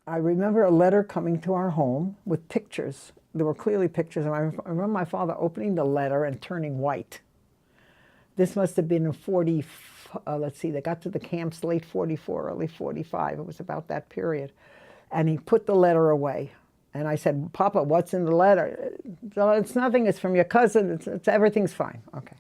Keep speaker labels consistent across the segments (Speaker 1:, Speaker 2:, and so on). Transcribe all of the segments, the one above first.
Speaker 1: I remember a letter coming to our home with pictures. There were clearly pictures, and I remember my father opening the letter and turning white. This must have been in 40, let's see, they got to the camps late 44, early 45. It was about that period. And he put the letter away. And I said, Papa, what's in the letter? It's nothing, it's from your cousin, everything's fine. Okay.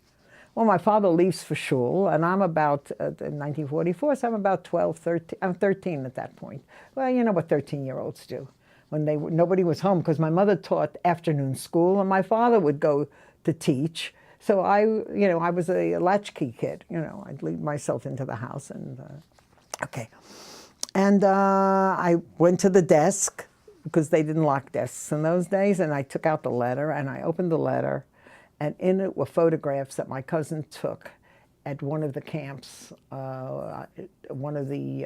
Speaker 1: Well, my father leaves for shul, and I'm about, in 1944, so I'm about 12, 13, I'm 13 at that point. Well, you know what 13-year-olds do. When nobody was home, because my mother taught afternoon school, and my father would go to teach. So I was a latchkey kid. I'd lead myself into the house, and, okay. And I went to the desk, because they didn't lock desks in those days, and I took out the letter, and I opened the letter, and in it were photographs that my cousin took at one of the camps, one of the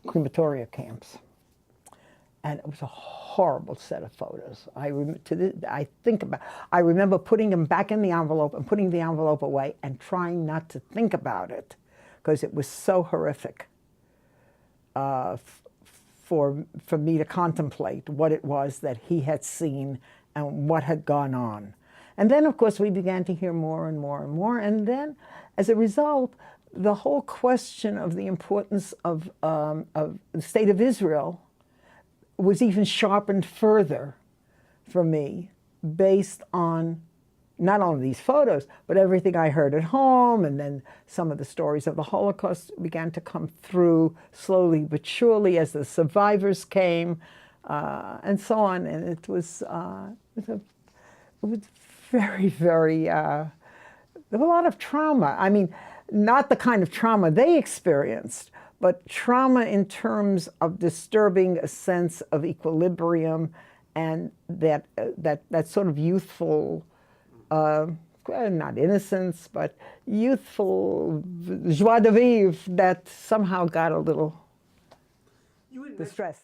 Speaker 1: crematoria camps. And it was a horrible set of photos. I remember putting them back in the envelope and putting the envelope away and trying not to think about it, because it was so horrific for me to contemplate what it was that he had seen and what had gone on. And then, of course, we began to hear more and more and more. And then, as a result, the whole question of the importance of the state of Israel was even sharpened further for me, based on not only these photos, but everything I heard at home, and then some of the stories of the Holocaust began to come through slowly but surely as the survivors came, and so on. And it was very, very, there was a lot of trauma. I mean, not the kind of trauma they experienced, but trauma in terms of disturbing a sense of equilibrium and that sort of youthful, not innocence, but youthful joie de vivre that somehow got a little distressed.